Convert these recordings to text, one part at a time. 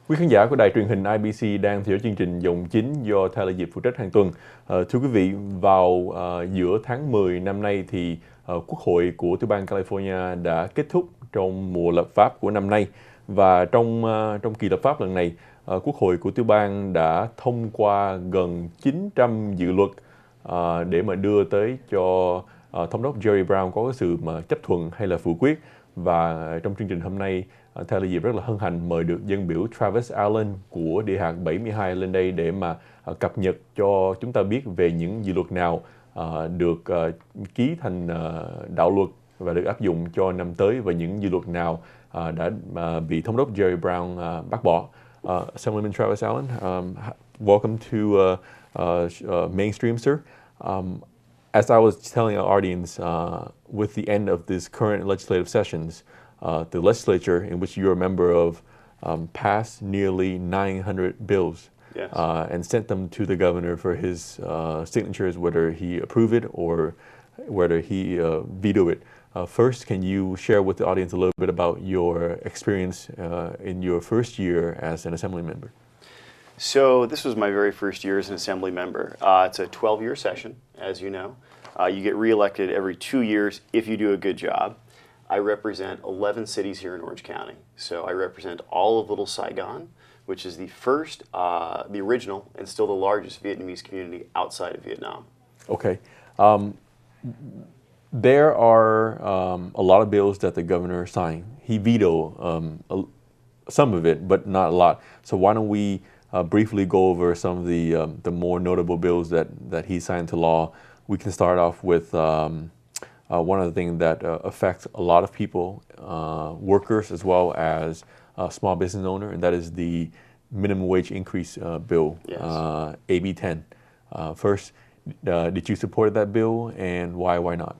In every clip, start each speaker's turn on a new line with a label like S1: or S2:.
S1: Quý khán giả của đài truyền hình IBC đang theo dõi chương trình Dòng Chính do Tyler Diệp phụ trách hàng tuần. Thưa quý vị, vào giữa tháng 10 năm nay thì Quốc hội của tiểu bang California đã kết thúc trong mùa lập pháp của năm nay. Và trong kỳ lập pháp lần này, Quốc hội của tiểu bang đã thông qua gần 900 dự luật để mà đưa tới cho Thống đốc Jerry Brown có cái sự mà chấp thuận hay là phủ quyết. Và trong chương trình hôm nay, Tyler Diệp rất là hân hạnh mời được dân biểu Travis Allen của Địa hạt 72 lên đây để mà cập nhật cho chúng ta biết về những dự luật nào được ký thành đạo luật và được áp dụng cho năm tới, và những dự luật nào đã bị Thống đốc Jerry Brown bác bỏ. Assemblyman Travis Allen, welcome to Mainstream, sir. As I was telling our audience, with the end of this current legislative sessions, the legislature in which you're a member of passed nearly 900 bills.
S2: Yes.
S1: And sent them to the governor for his signatures, whether he approve it or whether he veto it. First, can you share with the audience a little bit about your experience in your first year as an assembly member?
S2: So this was my very first year as an assembly member. It's a 12-year session, as you know. You get reelected every 2 years if you do a good job. I represent 11 cities here in Orange County. So I represent all of Little Saigon, which is the first, the original, and still the largest Vietnamese community outside of Vietnam.
S1: Okay. There are a lot of bills that the governor signed. He vetoed some of it, but not a lot. So why don't we briefly go over some of the more notable bills that he signed into law. We can start off with one of the things that affects a lot of people, workers as well as small business owner, and that is the minimum wage increase bill,
S2: Yes.
S1: AB 10. First, did you support that bill, and why not?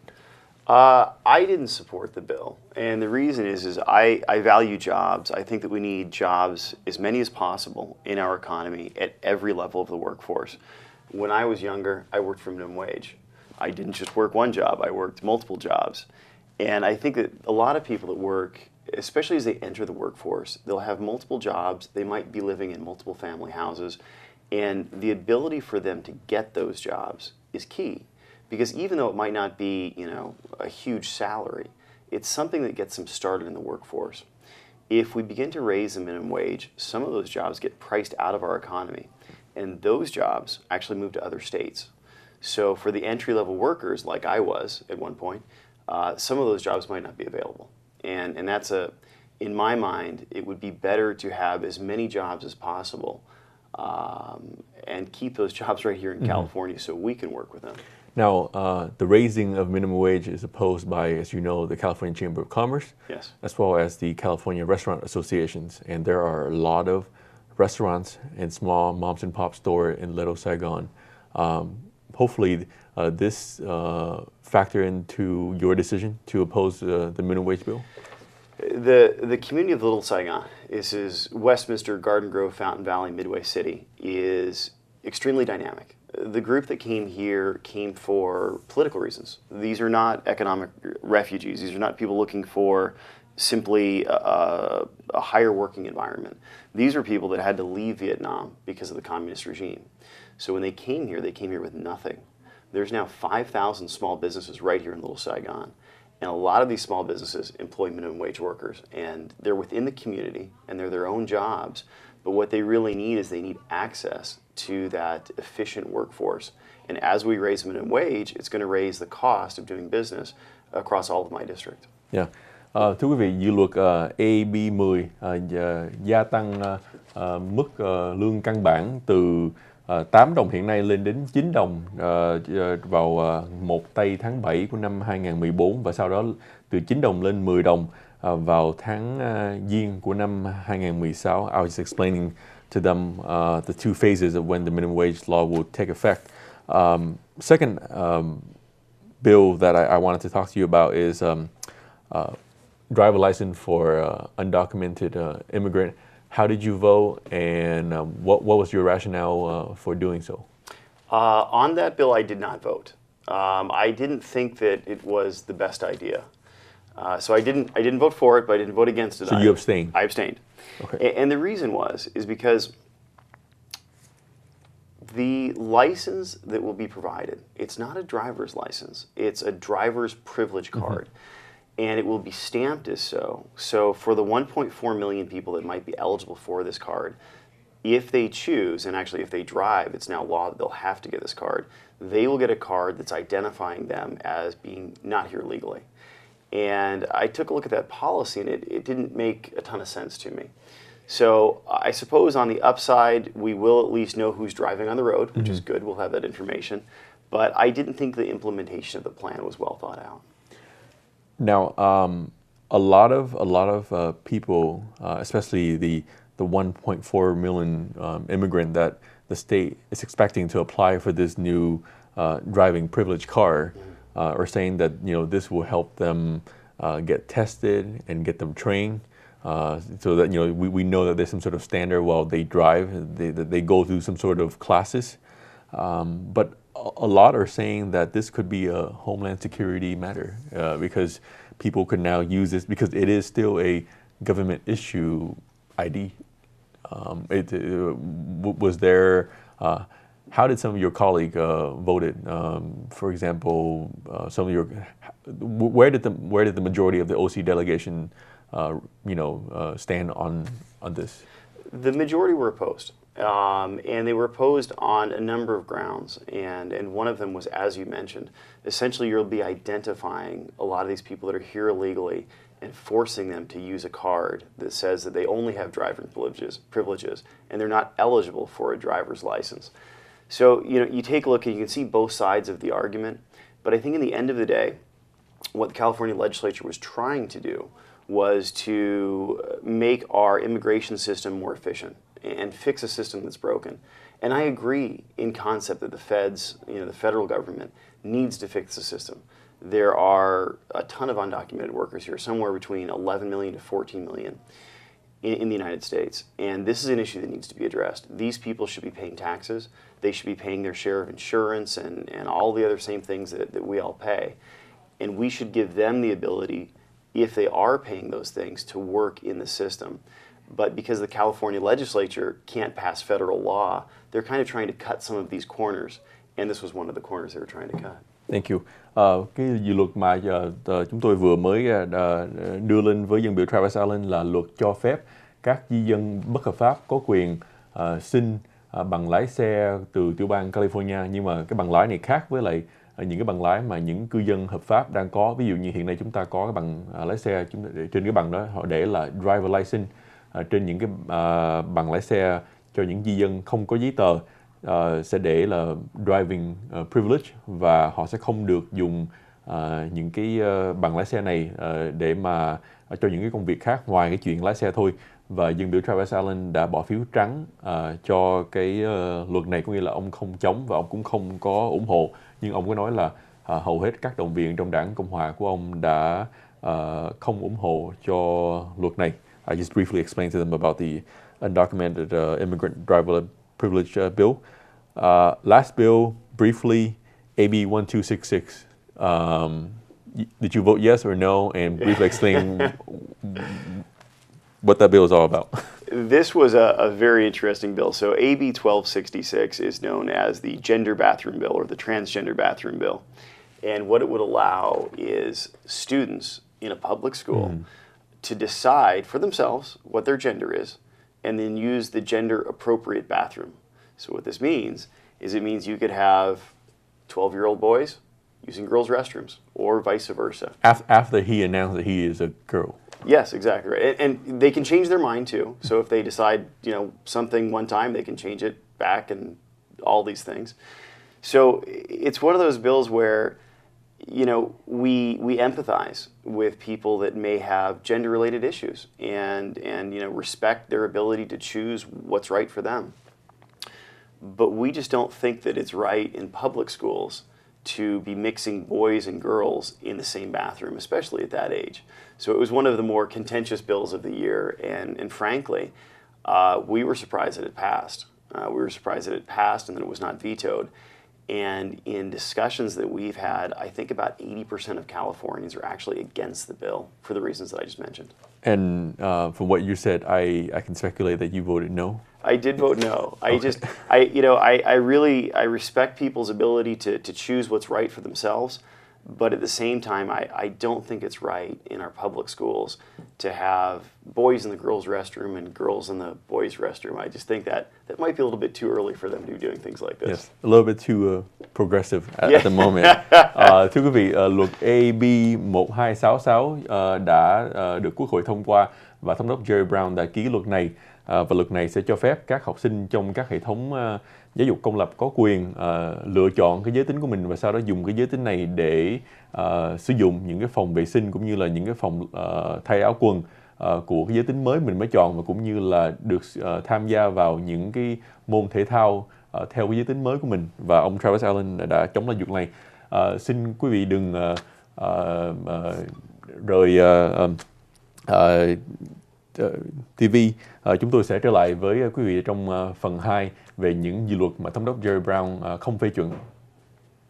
S2: I didn't support the bill, and the reason is I value jobs. I think that we need jobs, as many as possible, in our economy at every level of the workforce. When I was younger, I worked for minimum wage. I didn't just work one job, I worked multiple jobs. And I think that a lot of people that work, especially as they enter the workforce, they'll have multiple jobs, they might be living in multiple family houses, and the ability for them to get those jobs is key. Because even though it might not be, a huge salary, it's something that gets them started in the workforce. If we begin to raise the minimum wage, some of those jobs get priced out of our economy, and those jobs actually move to other states. So for the entry-level workers, like I was at one point, some of those jobs might not be available. And that's in my mind, it would be better to have as many jobs as possible and keep those jobs right here in California so we can work with them.
S1: Now, the raising of minimum wage is opposed by, as you know, the California Chamber of Commerce,
S2: Yes.
S1: as well as the California Restaurant Associations. And there are a lot of restaurants and small moms and pop store in Little Saigon. Hopefully, this factor into your decision to oppose the minimum wage bill?
S2: The community of Little Saigon, this is Westminster, Garden Grove, Fountain Valley, Midway City, is extremely dynamic. The group that came here came for political reasons. These are not economic refugees. These are not people looking for simply a higher working environment. These are people that had to leave Vietnam because of the communist regime. So when they came here with nothing. There's now 5,000 small businesses right here in Little Saigon. And a lot of these small businesses employ minimum wage workers. And they're within the community, and they're their own jobs. But what they really need is they need access to that efficient workforce. And as we raise minimum wage, it's going to raise the cost of doing business across all of my district.
S1: Yeah. Thưa quý vị, dự luật AB 10 gia tăng mức lương căn bản từ 8 đồng hiện nay lên đến 9 đồng vào 1 tây tháng 7 của năm 2014, và sau đó từ 9 đồng lên 10 đồng vào tháng Giêng của năm 2016. I was explaining to them the two phases of when the minimum wage law will take effect. Second bill that I wanted to talk to you about is driver license for undocumented immigrant. How did you vote, and what was your rationale for doing so?
S2: On that bill, I did not vote. I didn't think that it was the best idea. So I didn't vote for it, but I didn't vote against it.
S1: So you abstained?
S2: I abstained.
S1: Okay.
S2: And the reason is because the license that will be provided, it's not a driver's license. It's a driver's privilege card. And it will be stamped as so. So for the 1.4 million people that might be eligible for this card, if they choose, and actually if they drive, it's now law that they'll have to get this card, they will get a card that's identifying them as being not here legally. And I took a look at that policy, and it didn't make a ton of sense to me. So I suppose on the upside, we will at least know who's driving on the road, which is good. We'll have that information. But I didn't think the implementation of the plan was well thought out.
S1: Now, a lot of people, especially the 1.4 million immigrant that the state is expecting to apply for this new driving privilege card, are saying that this will help them get tested and get them trained, so that we know that there's some sort of standard while they drive. They go through some sort of classes, but a lot are saying that this could be a homeland security matter, because people could now use this because it is still a government issue ID. Was there? How did some of your colleagues voted? For example, where did the majority of the OC delegation, stand on this?
S2: The majority were opposed, and they were opposed on a number of grounds, and one of them was, as you mentioned, essentially you'll be identifying a lot of these people that are here illegally and forcing them to use a card that says that they only have driver's privileges, and they're not eligible for a driver's license. So you take a look and you can see both sides of the argument, but I think in the end of the day, what the California legislature was trying to do was to make our immigration system more efficient and fix a system that's broken. And I agree in concept that the feds, the federal government, needs to fix the system. There are a ton of undocumented workers here, somewhere between 11 million to 14 million in the United States. And this is an issue that needs to be addressed. These people should be paying taxes. They should be paying their share of insurance and all the other same things that we all pay. And we should give them the ability, if they are paying those things, to work in the system. But because the California legislature can't pass federal law, they're kind of trying to cut some of these corners. And this was one of the corners they were trying to cut.
S1: Thank you. Cái dự luật mà chúng tôi vừa mới đưa lên với dân biểu Travis Allen là luật cho phép các di dân bất hợp pháp có quyền xin bằng lái xe từ tiểu bang California, nhưng mà cái bằng lái này khác với lại những cái bằng lái mà những cư dân hợp pháp đang có. Ví dụ như hiện nay chúng ta có cái bằng lái xe, trên cái bằng đó họ để là driver license. Trên những cái bằng lái xe cho những di dân không có giấy tờ sẽ để là driving privilege, và họ sẽ không được dùng những cái bằng lái xe này để mà cho những cái công việc khác ngoài cái chuyện lái xe thôi. Và dân biểu Travis Allen đã bỏ phiếu trắng cho cái luật này, có nghĩa là ông không chống và ông cũng không có ủng hộ, nhưng ông có nói là hầu hết các đồng viện trong đảng Cộng hòa của ông đã không ủng hộ cho luật này. I just briefly explained to them about the undocumented immigrant driver privilege bill. Last bill, briefly, AB 1266. Did you vote yes or no? And briefly explain what that bill is all about.
S2: This was a very interesting bill. So AB 1266 is known as the Gender Bathroom Bill, or the Transgender Bathroom Bill. And what it would allow is students in a public school to decide for themselves what their gender is, and then use the gender-appropriate bathroom. So what this means is it means you could have 12-year-old boys using girls' restrooms, or vice versa.
S1: After he announced that he is a girl.
S2: Yes, exactly right. And they can change their mind too. So if they decide, something one time, they can change it back and all these things. So it's one of those bills where, we empathize with people that may have gender-related issues and respect their ability to choose what's right for them. But we just don't think that it's right in public schools to be mixing boys and girls in the same bathroom, especially at that age. So it was one of the more contentious bills of the year, and frankly, we were surprised that it passed. We were surprised that it passed and that it was not vetoed. And in discussions that we've had, I think about 80% of Californians are actually against the bill for the reasons that I just mentioned.
S1: And from what you said, I can speculate that you voted no.
S2: I did vote no.
S1: Okay.
S2: I respect people's ability to choose what's right for themselves, but at the same time, I don't think it's right in our public schools to have boys in the girls' restroom and girls in the boys' restroom. I just think that might be a little bit too early for them to be doing things like this.
S1: Yes, a little bit too progressive at the moment. Thưa quý vị, luật AB 1266 đã được Quốc hội thông qua và Thống đốc Jerry Brown đã ký luật này. Và luật này sẽ cho phép các học sinh trong các hệ thống giáo dục công lập có quyền lựa chọn cái giới tính của mình và sau đó dùng cái giới tính này để sử dụng những cái phòng vệ sinh cũng như là những cái phòng thay áo quần của cái giới tính mới mình mới chọn, và cũng như là được tham gia vào những cái môn thể thao theo cái giới tính mới của mình. Và ông Travis Allen đã chống lại luật này. Xin quý vị đừng rời TV. Chúng tôi sẽ trở lại với quý vị trong phần 2 về những dự luật mà Thống đốc Jerry Brown không phê chuẩn.